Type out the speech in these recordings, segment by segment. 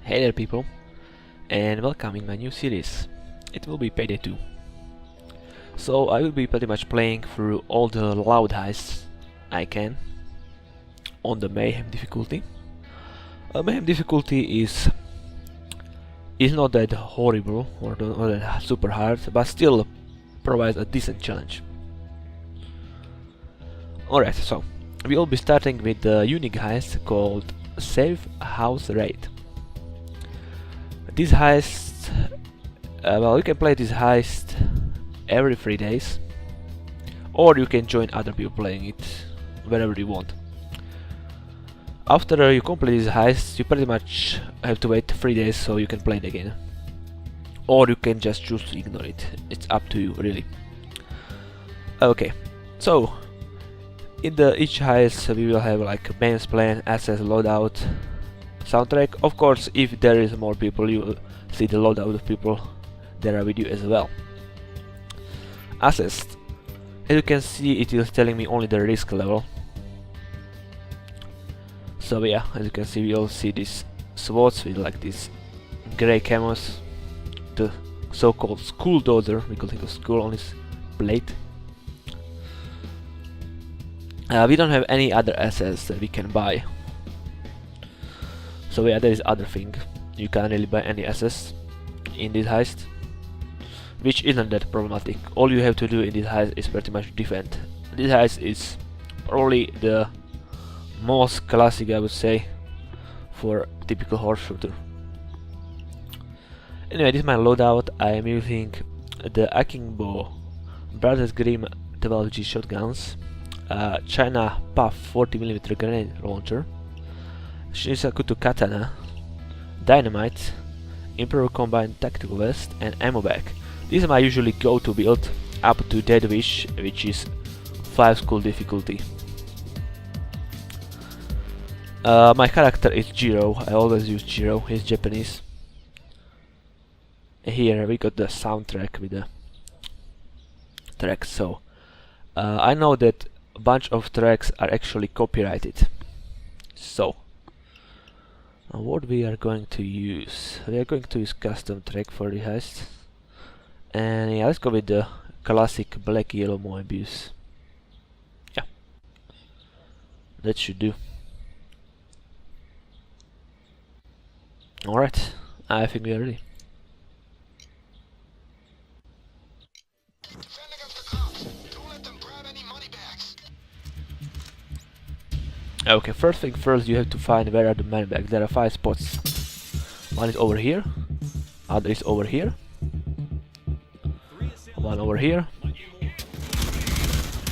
Hey there people, and welcome in my new series. It will be Payday 2. So I will be pretty much playing through all the loud heists I can on the Mayhem difficulty. Mayhem difficulty is not that horrible or not that super hard, but still provides a decent challenge. Alright, so we will be starting with the unique heist called Safe House Raid. This heist, well, you can play this heist every 3 days, or you can join other people playing it whenever you want. After you complete this heist, you pretty much have to wait 3 days so you can play it again, or you can just choose to ignore it. It's up to you, really. Okay, so in each heist we will have like main plan, assets, loadout, soundtrack. Of course, if there is more people, you will see the loadout of people that are with you as well. Assets. As you can see, it is telling me only the risk level. So yeah, as you can see, we all see these swords with like these grey camos, the so-called school dozer, because it was school on his plate. We don't have any other assets that we can buy. So yeah, there is other thing. You can't really buy any assets in this heist, which isn't that problematic. All you have to do in this heist is pretty much defend. This heist is probably the most classic, I would say, for typical horse shooter. Anyway, this is my loadout. I am using the Akimbo Brothers Grimm 12G shotguns, China Puff 40mm grenade launcher, Shinsakuto Katana, Dynamite, Emperor Combined Tactical Vest, and Ammo Bag. These are my usually go-to build up to Dead Wish, which is 5 school difficulty. My character is Jiro. I always use Jiro, he's Japanese. Here we got the soundtrack with the tracks, so I know that a bunch of tracks are actually copyrighted. So what we are going to use? We are going to use custom track for the heist. And yeah, let's go with the classic black yellow Moebius. Yeah, that should do. Alright, I think we are ready. Okay, first thing first, you have to find where are the money bags. There are 5 spots. One is over here, other is over here, one over here.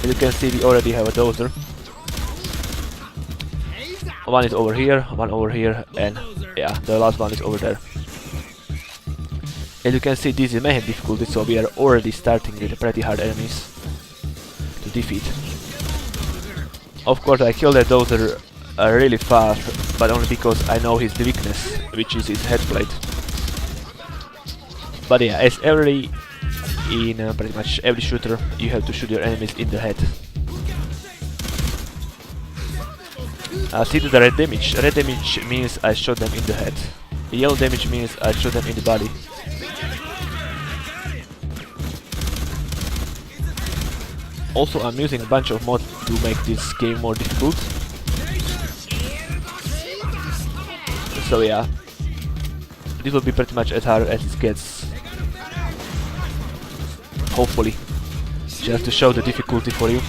As you can see, we already have a dozer. One is over here, and yeah, the last one is over there. As you can see, this is Mayhem difficulty, so we are already starting with pretty hard enemies to defeat. Of course, I killed that dozer really fast, but only because I know his weakness, which is his head plate. But yeah, as pretty much every shooter, you have to shoot your enemies in the head. See the red damage. Red damage means I shot them in the head. The yellow damage means I shot them in the body. Also, I'm using a bunch of mods to make this game more difficult. So yeah, this will be pretty much as hard as it gets. Hopefully, just to show the difficulty for you.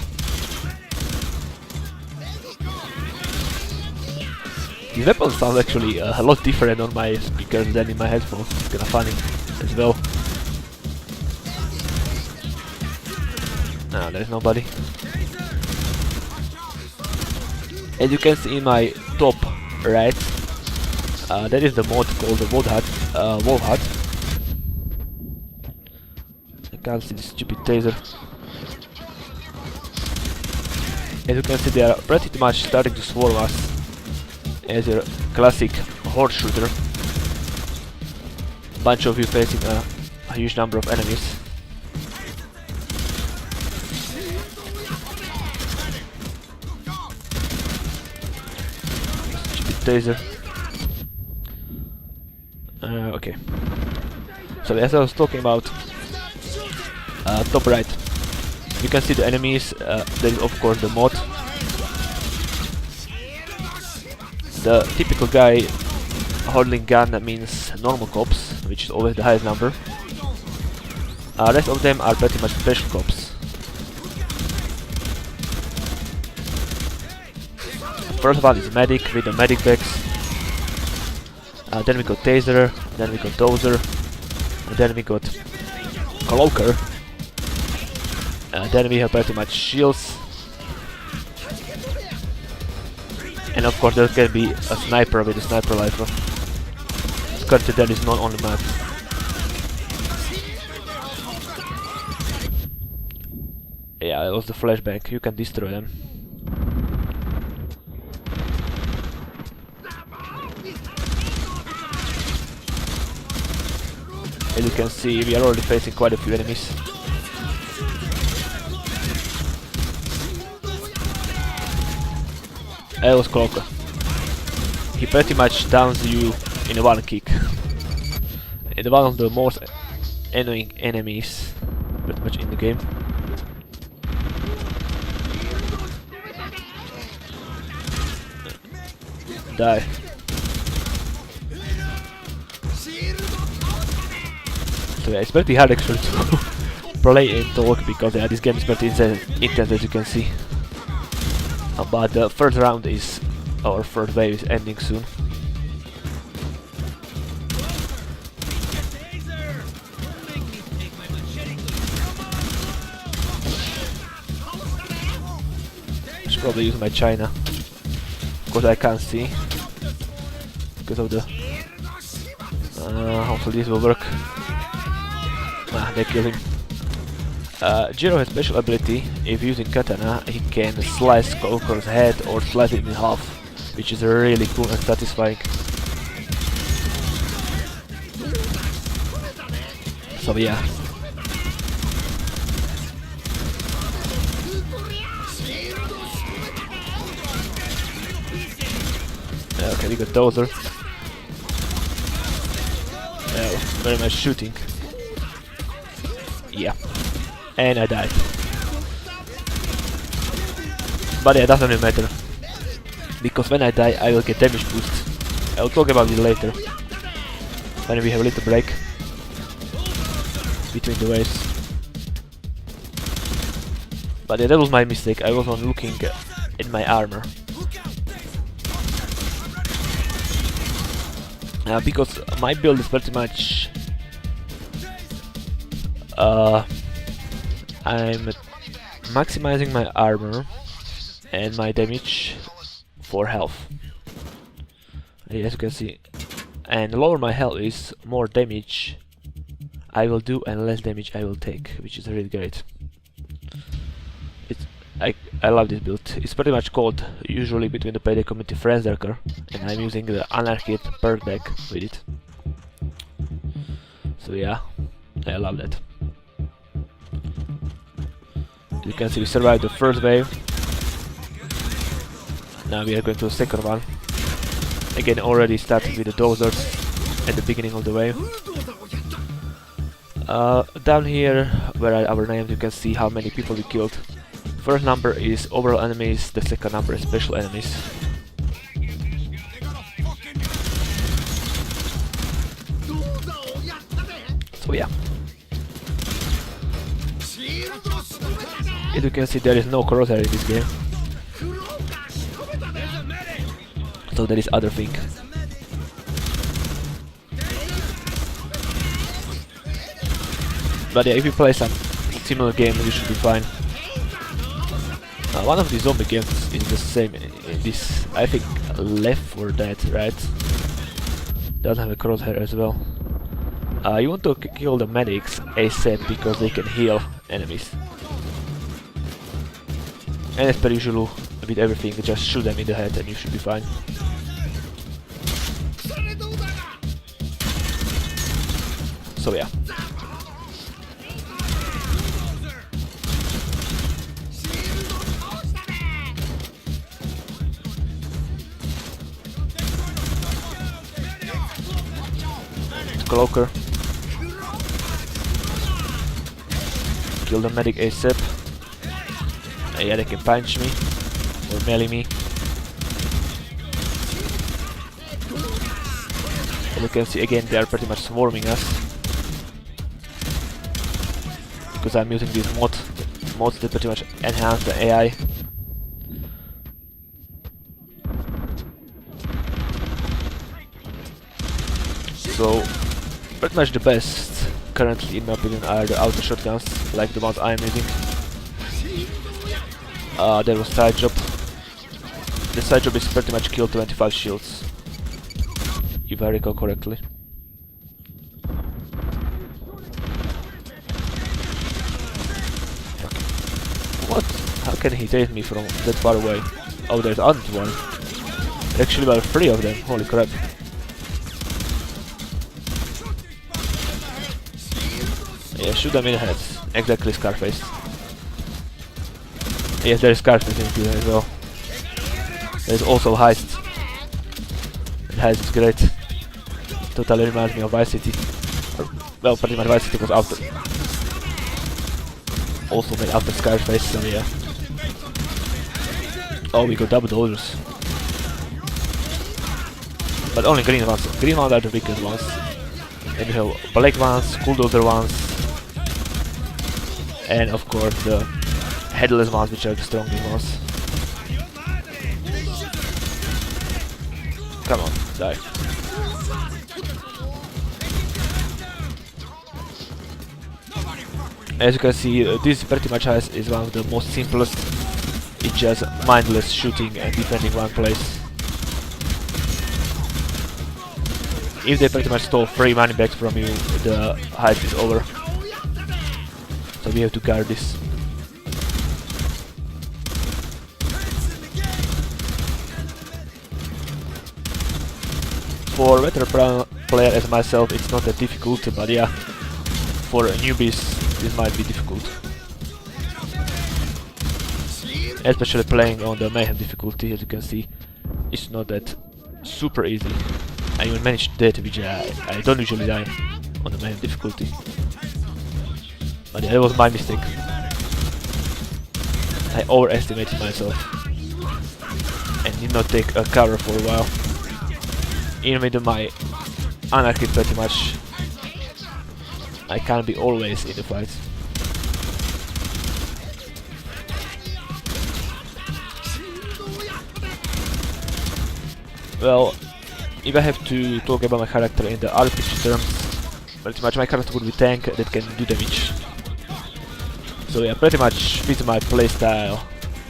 The weapon sounds actually a lot different on my speakers than in my headphones. It's kinda funny as well. No, there's nobody. As you can see in my top right, that is the mod called the Wolf Hut. I can't see this stupid taser. As you can see, they are pretty much starting to swarm us as a classic horde shooter. Bunch of you facing a huge number of enemies. Taser. Okay. So as I was talking about, top right, you can see the enemies. There is of course the mod. The typical guy holding gun means normal cops, which is always the highest number. Rest of them are pretty much special cops. First one is medic with the medic bags. Then we got taser, then we got dozer, and then we got cloaker. Then we have pretty much shields. And of course there can be a sniper with a sniper rifle. Currently there is none on the map. Yeah, that was the flashbang. You can destroy them. As you can see, we are already facing quite a few enemies. That was Cloaker. He pretty much downs you in one kick. And one of the most annoying enemies pretty much in the game. Die. So yeah, it's pretty hard actually to play and talk because yeah, this game is pretty intense as you can see. But the first round is, our first wave is ending soon. I should probably use my China, because I can't see, because of the... hopefully this will work. They kill him. Jiro has special ability. If using katana, he can slice Cloaker's head or slice it in half, which is really cool and satisfying. So yeah. Okay, we got Dozer. Very much shooting. Yeah. And I died. But yeah, it doesn't really matter. Because when I die, I will get damage boost. I'll talk about it later. When we have a little break between the waves. But yeah, that was my mistake. I was not looking at my armor. Because my build is pretty much... I'm maximizing my armor and my damage for health. As you can see. And the lower my health is, more damage I will do and less damage I will take, which is really great. I love this build. It's pretty much called usually between the Payday community Friendstalker, and I'm using the Anarchist perk deck with it. So yeah, I love that. You can see we survived the first wave. Now we are going to the second one. Again, already started with the dozers at the beginning of the wave. Down here, where are our names, you can see how many people we killed. First number is overall enemies, the second number is special enemies. So yeah. As you can see, there is no crosshair in this game. So there is other thing. But yeah, if you play some similar game, you should be fine. One of the zombie games is the same in this, I think, Left 4 Dead, right? Doesn't have a crosshair as well. You want to kill the medics ASAP because they can heal enemies. And as per usual, with everything, just shoot them in the head and you should be fine. So yeah. Cloaker. Kill the medic ASAP. Yeah, they can punch me or melee me. And you can see again they are pretty much swarming us because I'm using these mods that pretty much enhance the AI. So pretty much the best currently in my opinion are the auto shotguns, like the ones I am using. There was side job. The side job is pretty much kill 25 shields, if I recall correctly. What? How can he take me from that far away? Oh, there's another one. Actually, there are 3 of them. Holy crap. Yeah, shoot them in the head. Exactly, Scarface. Yes, there is Scarface in here as well. There's also Heist. And Heist is great. Totally reminds me of Vice City. Well, pretty much Vice City was after. Also made after Scarface, so yeah. Oh, we got double dozers. But only green ones. Green ones are the weakest ones. Then we have black ones, bulldozer ones. And of course the headless ones, which are the strongest ones. Come on, die. As you can see, this pretty much is one of the most simplest. It's just mindless shooting and defending one place. If they pretty much stole 3 money bags from you, the heist is over. So we have to guard this. For veteran player as myself, it's not that difficult, but yeah, for newbies, this might be difficult. Especially playing on the Mayhem difficulty, as you can see, it's not that super easy. I even managed that, which I don't usually die on the Mayhem difficulty. But yeah, that was my mistake. I overestimated myself and did not take a cover for a while. Even with my anarchy pretty much, I can't be always in the fight. Well, if I have to talk about my character in the RPG terms, pretty much my character would be tank that can do damage. So yeah, pretty much fits my playstyle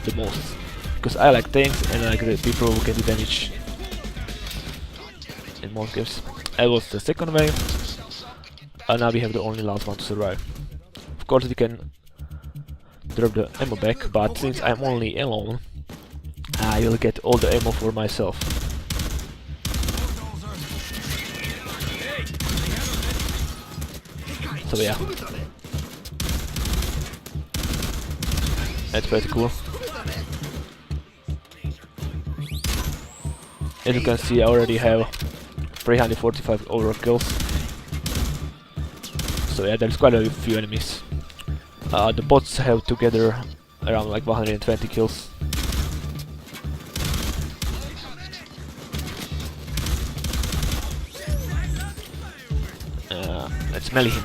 the most. Because I like tanks and I like the people who can do damage in most games. That was the second wave. And now we have the only last one to survive. Of course we can drop the ammo back, but since I'm only alone, I will get all the ammo for myself. So yeah, that's pretty cool. As you can see, I already have 345 overall kills. So yeah, there's quite a few enemies. The bots have together around like 120 kills. Let's melee him.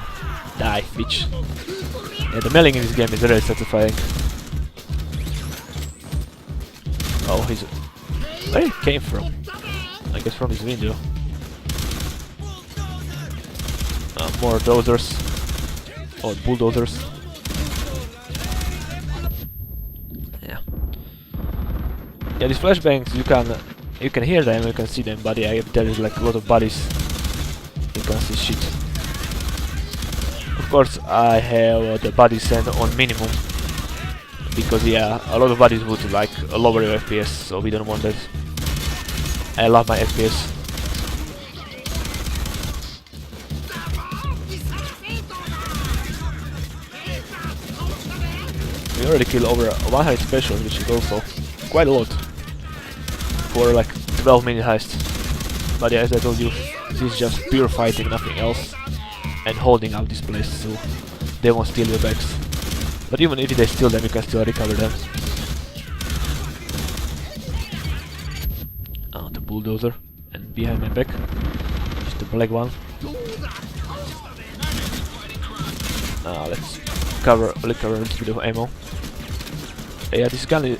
Die, bitch. Yeah, the meleeing in this game is very satisfying. Oh, he's... Where he came from? I guess from his window. More dozers. Or bulldozers. Yeah. Yeah, these flashbangs, you can hear them, you can see them, but yeah, there is like a lot of bodies. You can see shit. Of course, I have the body set on minimum. Because yeah, a lot of bodies would like lower your FPS, so we don't want that. I love my FPS. We already killed over 100 specials, which is also quite a lot for like 12-minute heist. But yeah, as I told you, this is just pure fighting, nothing else, and holding out this place so they won't steal your bags. But even if they steal them, you can still recover them. The bulldozer, and behind my back is the black one. Let's recover a little bit of ammo. Yeah, this gun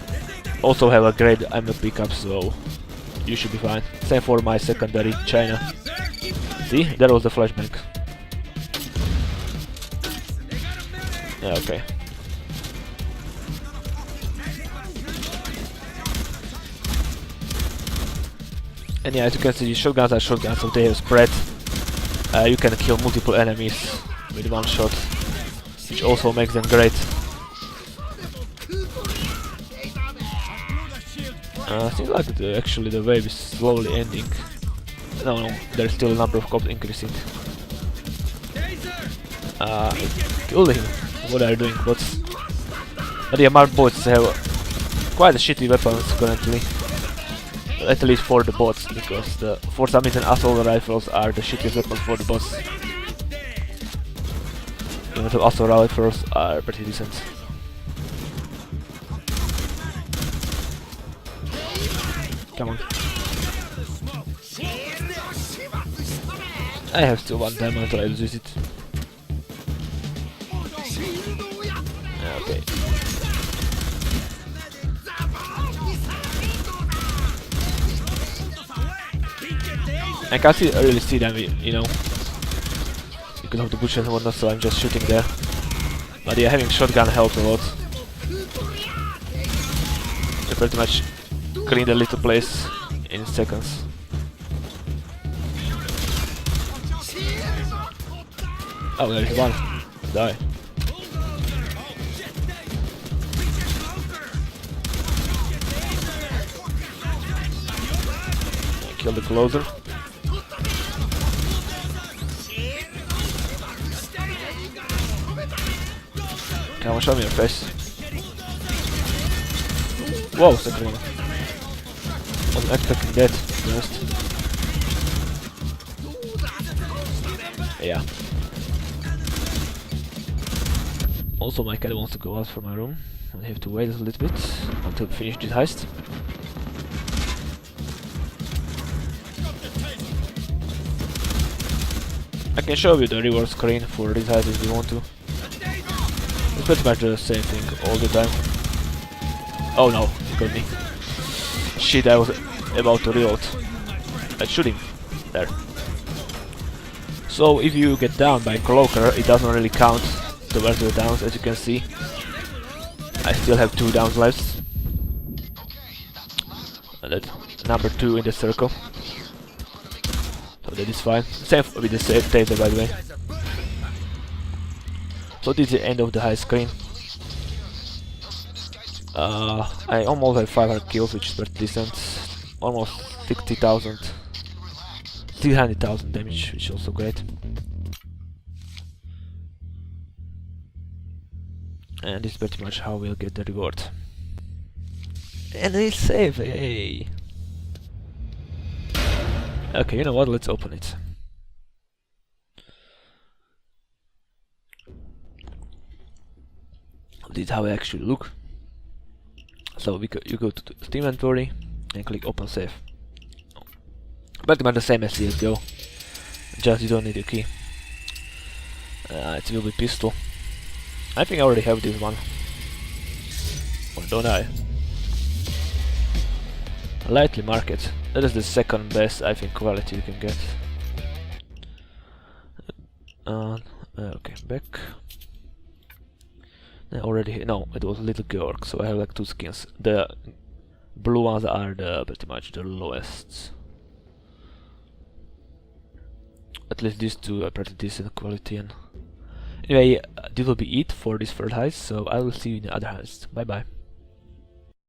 also have a great ammo pickup, so you should be fine. Same for my secondary China. See, that was the flashbang. Yeah, okay. And yeah, as you can see, shotguns are shotguns, so they have spread. You can kill multiple enemies with one shot, which also makes them great. Seems like actually the wave is slowly ending. No, there's still a number of cops increasing. Kill him. What are you doing, bots? But yeah, my bots have quite a shitty weapons currently. At least for the bots, because for some reason assault rifles are the shittiest weapons for the bots. Even the assault rifles are pretty decent. Come on. I have still one time until I lose it. Okay. I can't really see them, you know, because of the bushes and whatnot, so I'm just shooting there. But yeah, having shotgun helps a lot. You pretty much clean the little place in seconds. Oh, there is one. Die. Kill the closer. Come on, show me your face. Whoa, second one. Wasn't expecting that, to be honest. Yeah. Also, my cat wants to go out from my room. I have to wait a little bit until we finish this heist. I can show you the reward screen for this heist if you want to. It's pretty much the same thing all the time. Oh no, he got me. Shit, I was about to reload. Let's shoot him. There. So if you get down by Cloaker, it doesn't really count towards the downs, as you can see. I still have 2 downs left. And that's number 2 in the circle. So that is fine. Same with the taser, by the way. So this is the end of the high screen. I almost have 500 kills, which is pretty decent. Almost 60,000, 300,000 damage, which is also great. And this is pretty much how we'll get the reward. And it's safe, hey! Okay, you know what, let's open it. This is how I actually look. So you go to the Steam inventory and click open save. Pretty much the same as CSGO, just you don't need a key. It will be pistol. I think I already have this one. Or don't I? Lightly mark it. That is the second best, I think, quality you can get. Okay, back. No, it was Little Georg, so I have like 2 skins. The blue ones are pretty much the lowest. At least these 2 are pretty decent quality. And anyway, this will be it for this first heist, so I will see you in the other heist. Bye bye.